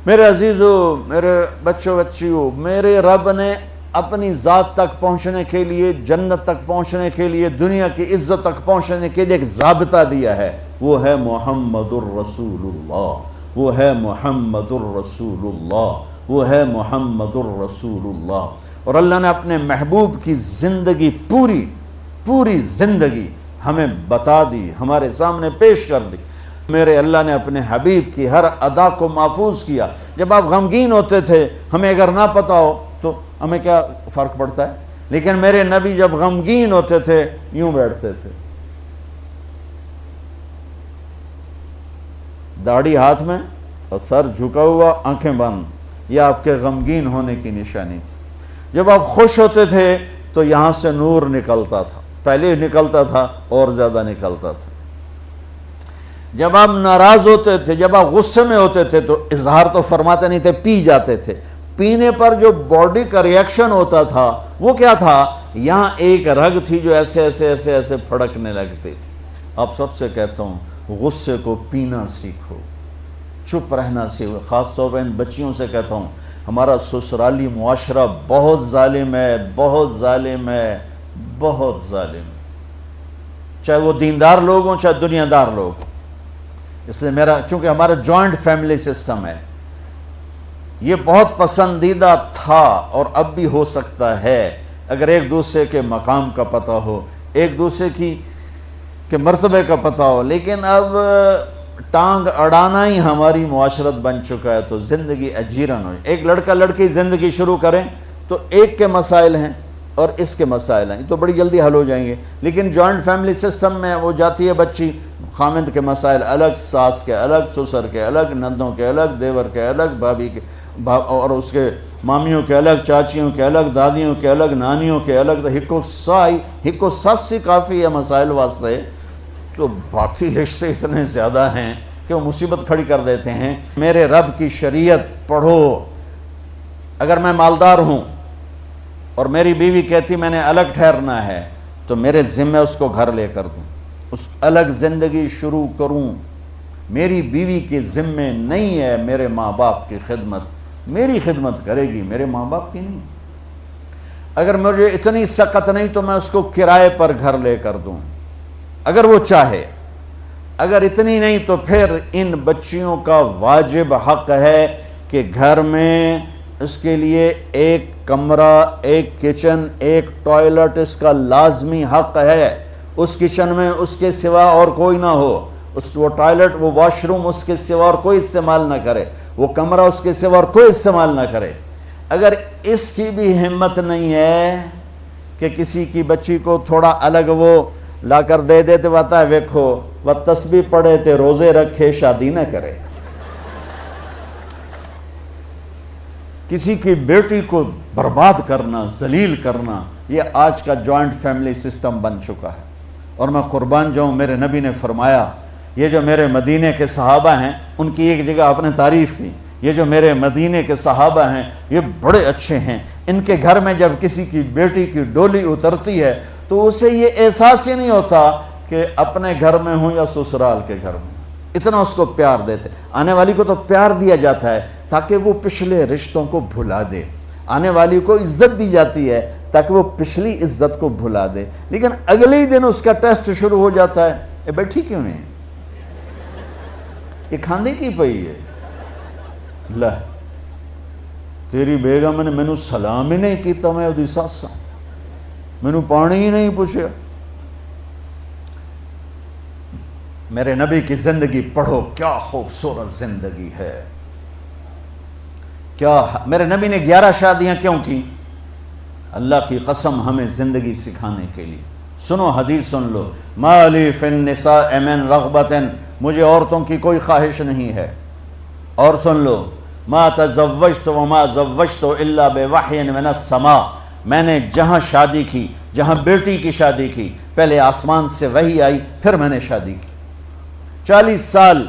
میرے عزیزو، میرے بچوں بچیوں، میرے رب نے اپنی ذات تک پہنچنے کے لیے، جنت تک پہنچنے کے لیے، دنیا کی عزت تک پہنچنے کے لیے ایک ضابطہ دیا ہے، وہ ہے محمد الرسول اللہ، وہ ہے محمد الرسول اللہ، وہ ہے محمد الرسول اللہ۔ اور اللہ نے اپنے محبوب کی زندگی، پوری زندگی ہمیں بتا دی، ہمارے سامنے پیش کر دی۔ میرے اللہ نے اپنے حبیب کی ہر ادا کو محفوظ کیا۔ جب آپ غمگین ہوتے تھے، ہمیں اگر نہ پتا ہو تو ہمیں کیا فرق پڑتا ہے، لیکن میرے نبی جب غمگین ہوتے تھے یوں بیٹھتے تھے، داڑھی ہاتھ میں اور سر جھکا ہوا، آنکھیں بند۔ یہ آپ کے غمگین ہونے کی نشانی تھی۔ جب آپ خوش ہوتے تھے تو یہاں سے نور نکلتا تھا، پہلے نکلتا تھا اور زیادہ نکلتا تھا۔ جب آپ ناراض ہوتے تھے، جب آپ غصے میں ہوتے تھے تو اظہار تو فرماتے نہیں تھے، پی جاتے تھے۔ پینے پر جو باڈی کا ریاکشن ہوتا تھا وہ کیا تھا؟ یہاں ایک رگ تھی جو ایسے ایسے ایسے ایسے پھڑکنے لگتی تھی۔ آپ سب سے کہتا ہوں، غصے کو پینا سیکھو، چپ رہنا سیکھو۔ خاص طور پر ان بچیوں سے کہتا ہوں، ہمارا سسرالی معاشرہ بہت ظالم ہے، بہت ظالم ہے، بہت ظالم ہے، چاہے وہ دیندار لوگ ہوں، چاہے دنیا دار لوگ ہوں۔ اس لیے چونکہ ہمارا جوائنٹ فیملی سسٹم ہے، یہ بہت پسندیدہ تھا اور اب بھی ہو سکتا ہے اگر ایک دوسرے کے مقام کا پتہ ہو، ایک دوسرے کے مرتبے کا پتہ ہو، لیکن اب ٹانگ اڑانا ہی ہماری معاشرت بن چکا ہے، تو زندگی اجیرن ہو۔ ایک لڑکا لڑکی زندگی شروع کریں تو ایک کے مسائل ہیں اور اس کے مسائل ہیں، تو بڑی جلدی حل ہو جائیں گے، لیکن جوائنٹ فیملی سسٹم میں وہ جاتی ہے بچی، خامند کے مسائل الگ، ساس کے الگ، سسر کے الگ، نندوں کے الگ، دیور کے الگ، بھابھی کے اور اس کے مامیوں کے الگ، چاچیوں کے الگ، دادیوں کے الگ، نانیوں کے الگ، تو ہکو ساسی کافی ہے مسائل واسطے، تو باقی رشتے اتنے زیادہ ہیں کہ وہ مصیبت کھڑی کر دیتے ہیں۔ میرے رب کی شریعت پڑھو۔ اگر میں مالدار ہوں اور میری بیوی کہتی میں نے الگ ٹھہرنا ہے تو میرے ذمہ اس کو گھر لے کر دوں، اس الگ زندگی شروع کروں۔ میری بیوی کے ذمہ نہیں ہے میرے ماں باپ کی خدمت، میری خدمت کرے گی، میرے ماں باپ کی نہیں۔ اگر مجھے اتنی سخت نہیں تو میں اس کو کرائے پر گھر لے کر دوں اگر وہ چاہے، اگر اتنی نہیں تو پھر ان بچیوں کا واجب حق ہے کہ گھر میں اس کے لیے ایک کمرہ، ایک کچن، ایک ٹوائلٹ اس کا لازمی حق ہے۔ اس کچن میں اس کے سوا اور کوئی نہ ہو، وہ ٹوائلٹ، وہ واش روم اس کے سوا اور کوئی استعمال نہ کرے، وہ کمرہ اس کے سوا اور کوئی استعمال نہ کرے۔ اگر اس کی بھی ہمت نہیں ہے کہ کسی کی بچی کو تھوڑا الگ وہ لا کر دے دیتے، بتا ہے ویکھو وہ تسبیح پڑھے تے روزے رکھے، شادی نہ کرے۔ کسی کی بیٹی کو برباد کرنا، ذلیل کرنا، یہ آج کا جوائنٹ فیملی سسٹم بن چکا ہے۔ اور میں قربان جاؤں، میرے نبی نے فرمایا، یہ جو میرے مدینے کے صحابہ ہیں ان کی ایک جگہ آپ نے تعریف کی، یہ جو میرے مدینے کے صحابہ ہیں یہ بڑے اچھے ہیں، ان کے گھر میں جب کسی کی بیٹی کی ڈولی اترتی ہے تو اسے یہ احساس ہی نہیں ہوتا کہ اپنے گھر میں ہوں یا سسرال کے گھر میں، اتنا اس کو پیار دیتے۔ آنے والی کو تو پیار دیا جاتا ہے تاکہ وہ پچھلے رشتوں کو بھلا دے، آنے والی کو عزت دی جاتی ہے تاکہ وہ پچھلی عزت کو بھلا دے، لیکن اگلے ہی دن اس کا ٹیسٹ شروع ہو جاتا ہے، یہ بیٹھی کیوں نہیں، یہ کھاندی کی پئی ہے، لہ تیری بیگم نے مینوں سلام ہی نہیں کیتا، میں اودی ساس ہاں، مینوں پانی ہی نہیں پوچھا۔ میرے نبی کی زندگی پڑھو، کیا خوبصورت زندگی ہے، کیا میرے نبی نے 11 شادیاں کیوں کی؟ اللہ کی قسم ہمیں زندگی سکھانے کے لیے۔ سنو حدیث سن لو، ما لی فی النساء من رغبت، مجھے عورتوں کی کوئی خواہش نہیں ہے۔ اور سن لو، ما تزوجت وما زوجت الا بوحی من السماء، میں نے جہاں شادی کی، جہاں بیٹی کی شادی کی، پہلے آسمان سے وحی آئی، پھر میں نے شادی کی۔ 40 سال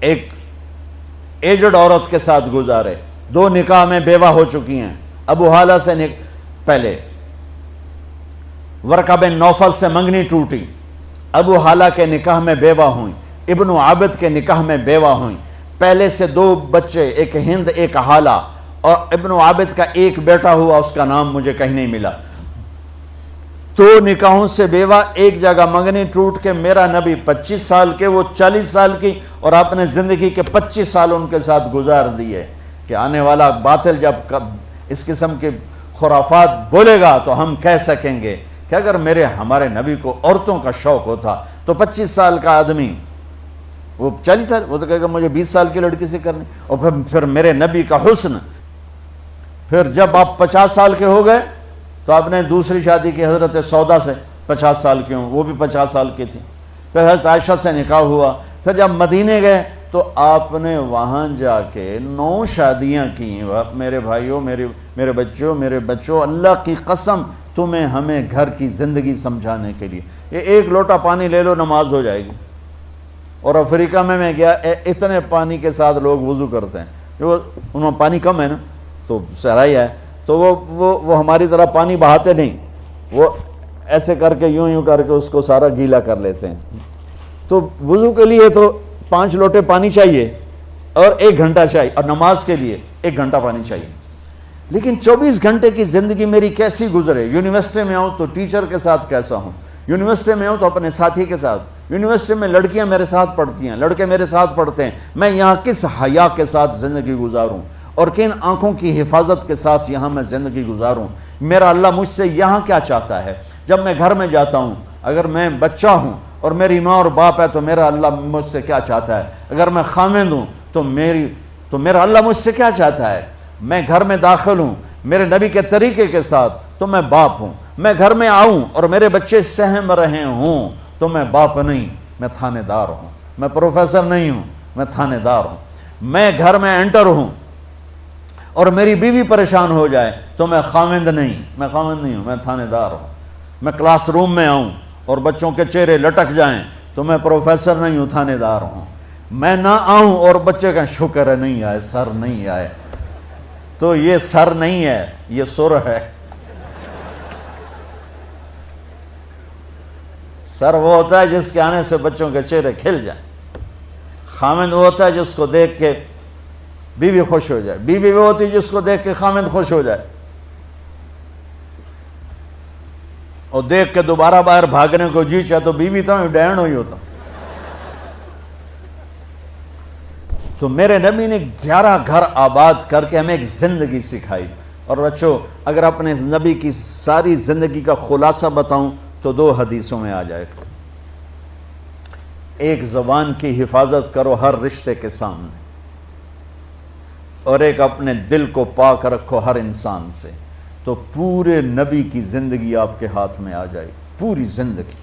ایک ایجڈ عورت کے ساتھ گزارے، 2 نکاح میں بیوہ ہو چکی ہیں۔ ابو حالہ سے پہلے ورقہ بن نوفل سے منگنی ٹوٹی، ابو حالہ کے نکاح میں بیوہ ہوئیں، ابن عابد کے نکاح میں بیوہ ہوئیں، پہلے سے 2 بچے، ایک ہند ایک حالہ، اور ابن عابد کا ایک بیٹا ہوا، اس کا نام مجھے کہیں نہیں ملا۔ 2 نکاحوں سے بیوہ، ایک جگہ منگنی ٹوٹ کے میرا نبی 25 سال کے، وہ 40 سال کی، اور اپنے زندگی کے 25 سال ان کے ساتھ گزار دیے کہ آنے والا باطل جب اس قسم کے خرافات بولے گا تو ہم کہہ سکیں گے کہ اگر ہمارے نبی کو عورتوں کا شوق ہوتا تو 25 سال کا آدمی، وہ 40 سال، وہ تو کہے گا مجھے 20 سال کی لڑکی سے کرنی، اور پھر میرے نبی کا حسن۔ پھر جب آپ 50 سال کے ہو گئے تو آپ نے دوسری شادی کی حضرت سودا سے، 50 سال کی ہوں، وہ بھی 50 سال کی تھی۔ پھر حضرت عائشہ سے نکاح ہوا۔ پھر جب مدینے گئے تو آپ نے وہاں جا کے 9 شادیاں کی۔ میرے بھائیوں، میرے بچوں، اللہ کی قسم تمہیں ہمیں گھر کی زندگی سمجھانے کے لیے یہ 1 لوٹا پانی لے لو، نماز ہو جائے گی۔ اور افریقہ میں گیا، اتنے پانی کے ساتھ لوگ وضو کرتے ہیں، جو انہوں پانی کم ہے نا، تو صحرائی ہے، تو وہ ہماری طرح پانی بہاتے نہیں، وہ ایسے کر کے یوں کر کے اس کو سارا گیلا کر لیتے ہیں۔ تو وضو کے لیے تو 5 لوٹے پانی چاہیے اور 1 گھنٹہ چاہیے، اور نماز کے لیے 1 گھنٹہ پانی چاہیے۔ لیکن 24 گھنٹے کی زندگی میری کیسی گزرے؟ یونیورسٹی میں ہوں تو ٹیچر کے ساتھ کیسا ہوں، یونیورسٹی میں ہوں تو اپنے ساتھی کے ساتھ، یونیورسٹی میں لڑکیاں میرے ساتھ پڑھتی ہیں، لڑکے میرے ساتھ پڑھتے ہیں، میں یہاں کس حیا کے ساتھ زندگی گزاروں اور کن آنکھوں کی حفاظت کے ساتھ یہاں میں زندگی گزاروں؟ میرا اللہ مجھ سے یہاں کیا چاہتا ہے؟ جب میں گھر میں جاتا ہوں، اگر میں بچہ ہوں اور میری ماں اور باپ ہے تو میرا اللہ مجھ سے کیا چاہتا ہے؟ اگر میں خامند ہوں تو میرا اللہ مجھ سے کیا چاہتا ہے؟ میں گھر میں داخل ہوں میرے نبی کے طریقے کے ساتھ تو میں باپ ہوں، میں گھر میں آؤں اور میرے بچے سہم رہے ہوں تو میں باپ نہیں، میں تھانے دار ہوں، میں پروفیسر نہیں ہوں، میں تھانے دار ہوں۔ میں گھر میں انٹر ہوں اور میری بیوی پریشان ہو جائے تو میں خامند نہیں ہوں، میں تھانے دار ہوں۔ میں کلاس روم میں آؤں اور بچوں کے چہرے لٹک جائیں تو میں پروفیسر نہیں ہوں، تھانے دار ہوں۔ میں نہ آؤں اور بچے کہیں شکر ہے نہیں آئے، سر نہیں آئے، تو یہ سر نہیں ہے، یہ سر ہے۔ سر وہ ہوتا ہے جس کے آنے سے بچوں کے چہرے کھل جائیں، خامند وہ ہوتا ہے جس کو دیکھ کے بیوی خوش ہو جائے، بیوی وہ ہوتی ہے جس کو دیکھ کے خامند خوش ہو جائے، اور دیکھ کے دوبارہ باہر بھاگنے کو جی چاہے تو بیوی تو ڈینڈ ہوئی ہوتا۔ تو میرے نبی نے 11 گھر آباد کر کے ہمیں ایک زندگی سکھائی۔ اور بچوں، اگر اپنے نبی کی ساری زندگی کا خلاصہ بتاؤں تو 2 حدیثوں میں آ جائے گا۔ ایک، زبان کی حفاظت کرو ہر رشتے کے سامنے، اور ایک، اپنے دل کو پاک رکھو ہر انسان سے۔ تو پورے نبی کی زندگی آپ کے ہاتھ میں آ جائے گی، پوری زندگی۔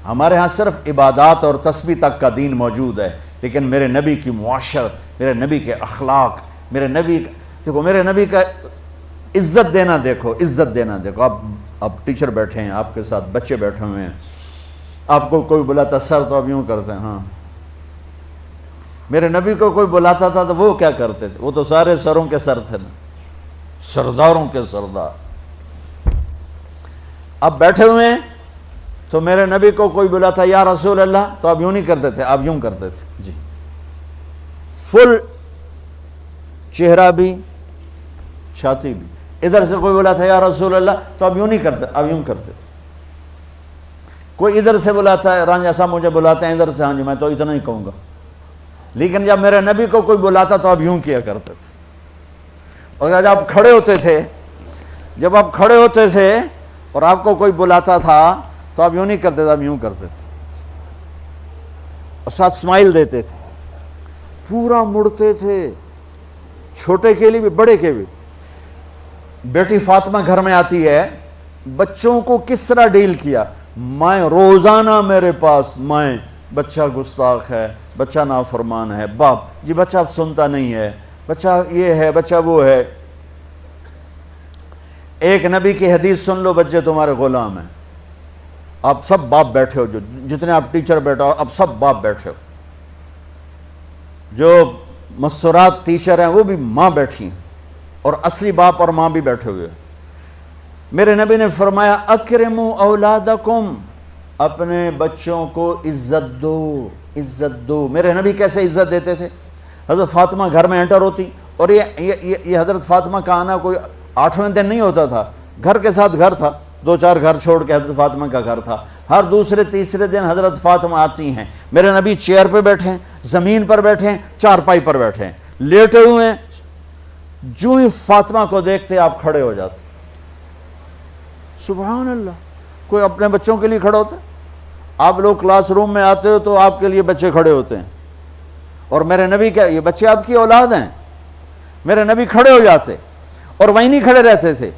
ہمارے ہاں صرف عبادات اور تسبیح تک کا دین موجود ہے، لیکن میرے نبی کی معاشرت، میرے نبی کے اخلاق، میرے نبی کا عزت دینا دیکھو، عزت دینا دیکھو۔ اب ٹیچر بیٹھے ہیں آپ کے ساتھ، بچے بیٹھے ہوئے ہیں، آپ کو کوئی بلاتا سر تو آپ یوں کرتے ہیں، ہاں۔ میرے نبی کو کوئی بلاتا تھا تو وہ کیا کرتے تھے؟ وہ تو سارے سروں کے سر تھے نا، سرداروں کے سردار۔ اب بیٹھے ہوئے ہیں تو میرے نبی کو کوئی بلاتا یا رسول اللہ تو آپ یوں نہیں کرتے تھے، آپ یوں کرتے تھے، جی، فل چہرہ بھی چھاتی بھی۔ ادھر سے کوئی بلاتا یا رسول اللہ تو آپ یوں نہیں کرتے، آپ یوں کرتے تھے۔ کوئی ادھر سے بلاتا ہے، رانجھا صاحب مجھے بلاتے ہیں ادھر سے، ہاں جی میں تو اتنا ہی کہوں گا۔ لیکن جب میرے نبی کو کوئی بلاتا تو آپ یوں کیا کرتے تھے۔ اور جب آپ کھڑے ہوتے تھے اور آپ کو کوئی بلاتا تھا تو آپ یوں نہیں کرتے تھے، آپ یوں کرتے تھے، اور ساتھ اسمائل دیتے تھے، پورا مڑتے تھے، چھوٹے کے لیے بھی بڑے کے بھی۔ بیٹی فاطمہ گھر میں آتی ہے، بچوں کو کس طرح ڈیل کیا؟ مائیں روزانہ میرے پاس، مائیں بچہ گستاخ ہے، بچہ نافرمان ہے، باپ جی بچہ اب سنتا نہیں ہے، بچہ یہ ہے، بچہ وہ ہے۔ ایک نبی کی حدیث سن لو، بچے تمہارے غلام ہیں۔ آپ سب باپ بیٹھے ہو، جو جتنے آپ ٹیچر بیٹھے ہو اب سب باپ بیٹھے ہو، جو مستورات ٹیچر ہیں وہ بھی ماں بیٹھی ہیں، اور اصلی باپ اور ماں بھی بیٹھے ہوئے۔ میرے نبی نے فرمایا اکرموا اولادکم، اپنے بچوں کو عزت دو، عزت دو۔ میرے نبی کیسے عزت دیتے تھے؟ حضرت فاطمہ گھر میں انٹر ہوتی، اور یہ حضرت فاطمہ کا آنا کوئی 8ویں دن نہیں ہوتا تھا، گھر کے ساتھ گھر تھا، 2-4 گھر چھوڑ کے حضرت فاطمہ کا گھر تھا۔ ہر دوسرے تیسرے دن حضرت فاطمہ آتی ہیں، میرے نبی چیئر پہ بیٹھے ہیں، زمین پر بیٹھے ہیں، چارپائی پر بیٹھے ہیں، لیٹے ہوئے ہیں، جو ہی فاطمہ کو دیکھتے آپ کھڑے ہو جاتے۔ سبحان اللہ، کوئی اپنے بچوں کے لیے کھڑا ہوتا ہے؟ آپ لوگ کلاس روم میں آتے ہو تو آپ کے لیے بچے کھڑے ہوتے ہیں، اور میرے نبی کیا، یہ بچے آپ کی اولاد ہیں، میرے نبی کھڑے ہو جاتے، اور وہیں نہیں کھڑے رہتے تھے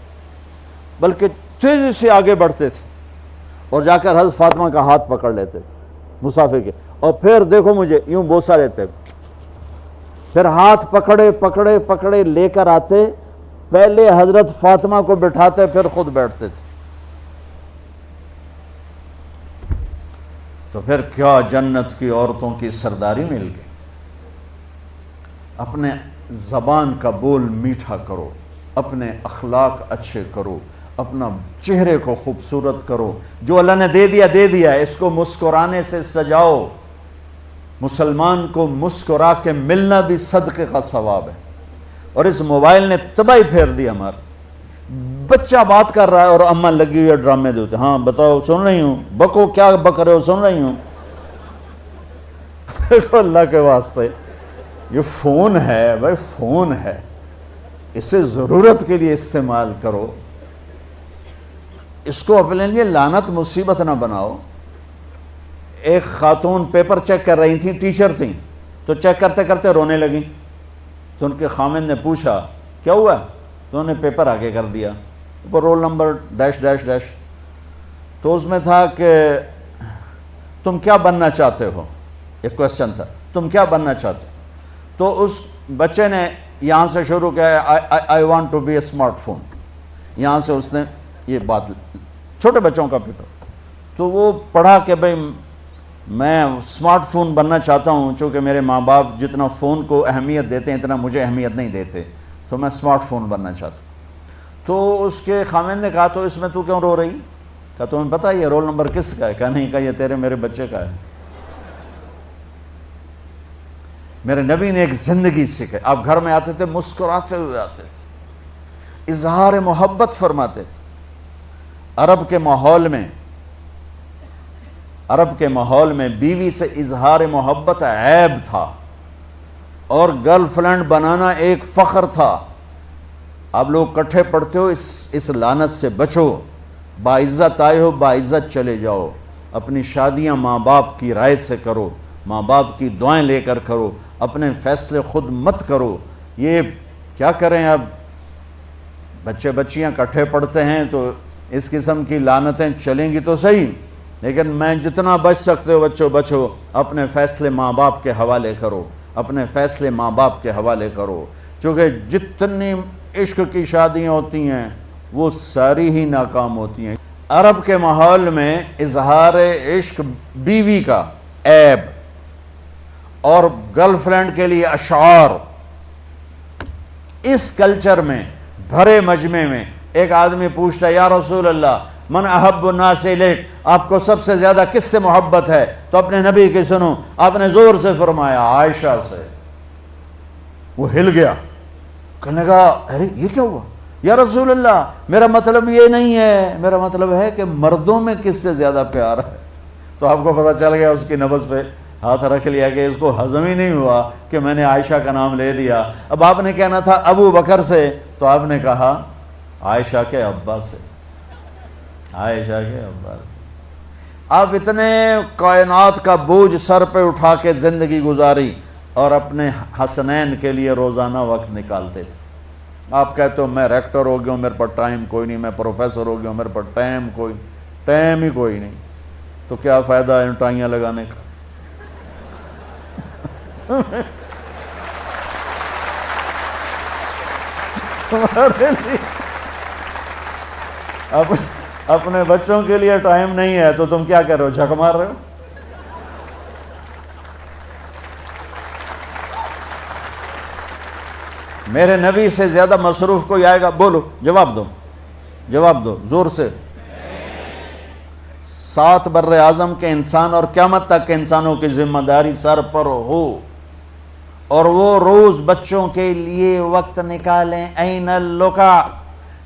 بلکہ تیزی سے آگے بڑھتے تھے، اور جا کر حضرت فاطمہ کا ہاتھ پکڑ لیتے تھے مسافر کے، اور پھر دیکھو مجھے یوں بوسہ لیتے، پھر ہاتھ پکڑے پکڑے پکڑے لے کر آتے، پہلے حضرت فاطمہ کو بٹھاتے پھر خود بیٹھتے تھے۔ تو پھر کیا جنت کی عورتوں کی سرداری مل گئی۔ اپنے زبان کا بول میٹھا کرو، اپنے اخلاق اچھے کرو، اپنا چہرے کو خوبصورت کرو، جو اللہ نے دے دیا اس کو مسکرانے سے سجاؤ۔ مسلمان کو مسکرا کے ملنا بھی صدقے کا ثواب ہے، اور اس موبائل نے تباہی پھیر دی ہمارا۔ بچہ بات کر رہا ہے اور اماں لگی ہوئی ہے ڈرامے دیتے، ہاں بتاؤ سن رہی ہوں، بکو کیا بک رہے ہو، سن رہی ہوں۔ دیکھو اللہ کے واسطے، یہ فون ہے بھائی، فون ہے، اسے ضرورت کے لیے استعمال کرو، اس کو اپنے لیے لعنت مصیبت نہ بناؤ۔ ایک خاتون پیپر چیک کر رہی تھیں، ٹیچر تھیں، تو چیک کرتے کرتے رونے لگیں، تو ان کے خامند نے پوچھا کیا ہوا، تو انہوں نے پیپر آگے کر دیا، roll number dash dash dash, تو اس میں تھا کہ تم کیا بننا چاہتے ہو، ایک کویسچن تھا، تم کیا بننا چاہتے ہو؟ تو اس بچے نے یہاں سے شروع کیا، I want to be a smart phone, یہاں سے اس نے یہ بات، چھوٹے بچوں کا پیپر، تو وہ پڑھا کہ بھئی میں اسمارٹ فون بننا چاہتا ہوں، چونکہ میرے ماں باپ جتنا فون کو اہمیت دیتے ہیں اتنا مجھے اہمیت نہیں دیتے، تو میں اسمارٹ فون بننا چاہتا ہوں۔ تو اس کے خامند نے کہا تو اس میں تو کیوں رو رہی؟ کہا تمہیں پتہ ہے یہ رول نمبر کس کا ہے؟ کہا نہیں، کہا یہ تیرے میرے بچے کا ہے۔ میرے نبی نے ایک زندگی سکھائی، آپ گھر میں آتے تھے مسکراتے ہوئے آتے تھے، اظہار محبت فرماتے تھے۔ عرب کے ماحول میں بیوی سے اظہار محبت عیب تھا، اور گرل فرینڈ بنانا ایک فخر تھا۔ آپ لوگ کٹھے پڑھتے ہو، اس لعنت سے بچو، باعزت آئے ہو باعزت چلے جاؤ، اپنی شادیاں ماں باپ کی رائے سے کرو، ماں باپ کی دعائیں لے کر کرو، اپنے فیصلے خود مت کرو۔ یہ کیا کریں، اب بچے بچیاں کٹھے پڑھتے ہیں تو اس قسم کی لعنتیں چلیں گی تو صحیح، لیکن میں جتنا بچ سکتے ہو بچو بچو، اپنے فیصلے ماں باپ کے حوالے کرو، اپنے فیصلے ماں باپ کے حوالے کرو، چونکہ جتنی عشق کی شادیاں ہوتی ہیں وہ ساری ہی ناکام ہوتی ہیں۔ عرب کے ماحول میں اظہار عشق بیوی کا عیب، اور گرل فرینڈ کے لیے اشعار، اس کلچر میں بھرے مجمع میں ایک آدمی پوچھتا ہے یا رسول اللہ من احب الناس الیک، آپ کو سب سے زیادہ کس سے محبت ہے؟ تو اپنے نبی کی سنو، آپ نے زور سے فرمایا عائشہ سے۔ وہ ہل گیا، کہنے لگا ارے یہ کیا ہوا یا رسول اللہ، میرا مطلب یہ نہیں ہے، میرا مطلب ہے کہ مردوں میں کس سے زیادہ پیار ہے۔ تو آپ کو پتہ چل گیا، اس کی نبض پہ ہاتھ رکھ لیا کہ اس کو ہضم ہی نہیں ہوا کہ میں نے عائشہ کا نام لے دیا۔ اب آپ نے کہنا تھا ابو بکر سے، تو آپ نے کہا عائشہ کے ابا سے، عائشہ کے ابا سے۔ آپ اتنے کائنات کا بوجھ سر پہ اٹھا کے زندگی گزاری، اور اپنے حسنین کے لیے روزانہ وقت نکالتے تھے۔ آپ کہتے ہو میں ریکٹر ہو گیا ہوں، میرے پاس ٹائم کوئی نہیں، میں پروفیسر ہو گیا ہوں، میرے پاس ٹائم ہی کوئی نہیں، تو کیا فائدہ ہے ٹائیاں لگانے کا؟ تمہارے لیے اپنے بچوں کے لیے ٹائم نہیں ہے تو تم کیا کر رہے ہو، جھک مار رہے ہو؟ میرے نبی سے زیادہ مصروف کوئی آئے گا؟ بولو، جواب دو زور سے۔ 7 بر اعظم کے انسان اور قیامت تک کے انسانوں کی ذمہ داری سر پر ہو، اور وہ روز بچوں کے لیے وقت نکالیں. این اللقا،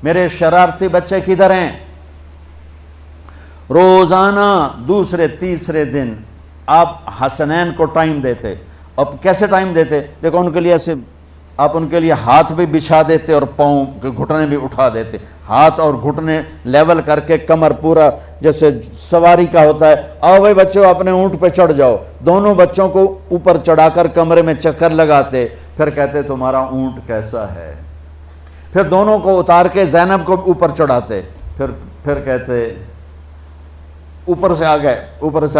میرے شرارتی بچے کدھر ہیں؟ روزانہ دوسرے تیسرے دن آپ حسنین کو ٹائم دیتے. اب کیسے ٹائم دیتے؟ دیکھو ان کے لیے ایسے آپ ان کے لیے ہاتھ بھی بچھا دیتے اور پاؤں کے گھٹنے بھی اٹھا دیتے. ہاتھ اور گھٹنے لیول کر کے کمر پورا جیسے سواری کا ہوتا ہے. آؤ بھائی بچوں اپنے اونٹ پہ چڑھ جاؤ. دونوں بچوں کو اوپر چڑھا کر کمرے میں چکر لگاتے. پھر کہتے تمہارا اونٹ کیسا ہے. پھر دونوں کو اتار کے زینب کو اوپر چڑھاتے. پھر کہتے اوپر سے آ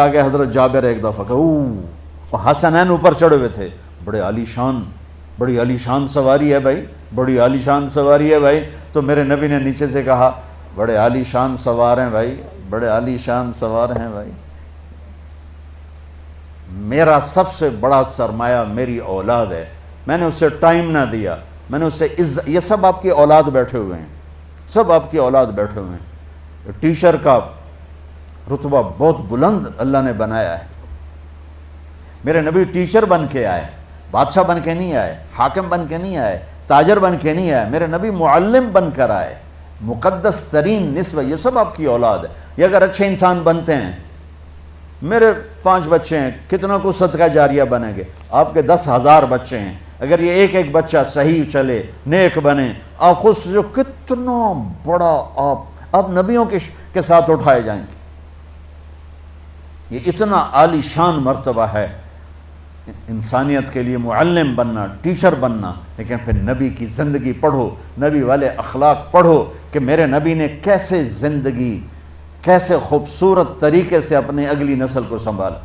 گئے حضرت جابر ایک دفعہ کہ حسنین اوپر چڑھے ہوئے تھے. بڑی عالی شان سواری ہے بھائی، بڑی عالی شان سواری ہے بھائی. تو میرے نبی نے نیچے سے کہا بڑے عالی شان سوار ہیں بھائی، بڑے عالی شان سوار ہیں بھائی. میرا سب سے بڑا سرمایہ میری اولاد ہے. میں نے اسے ٹائم نہ دیا، میں نے اسے یہ سب آپ کی اولاد بیٹھے ہوئے ہیں، سب آپ کی اولاد بیٹھے ہوئے ہیں. ٹیچر کا رتبہ بہت بلند اللہ نے بنایا ہے. میرے نبی ٹیچر بن کے آئے، بادشاہ بن کے نہیں آئے، حاکم بن کے نہیں آئے، تاجر بن کے نہیں آئے. میرے نبی معلم بن کر آئے. مقدس ترین نسبہ، یہ سب آپ کی اولاد ہے. یہ اگر اچھے انسان بنتے ہیں، میرے 5 بچے ہیں، کتنا کو صدقہ جاریہ بنیں گے؟ آپ کے 10,000 بچے ہیں، اگر یہ ایک بچہ صحیح چلے، نیک بنے، آپ خود جو کتنا بڑا آپ نبیوں کے ساتھ اٹھائے جائیں گے. یہ اتنا عالی شان مرتبہ ہے انسانیت کے لیے، معلم بننا، ٹیچر بننا. لیکن پھر نبی کی زندگی پڑھو، نبی والے اخلاق پڑھو کہ میرے نبی نے کیسے زندگی، کیسے خوبصورت طریقے سے اپنی اگلی نسل کو سنبھالا.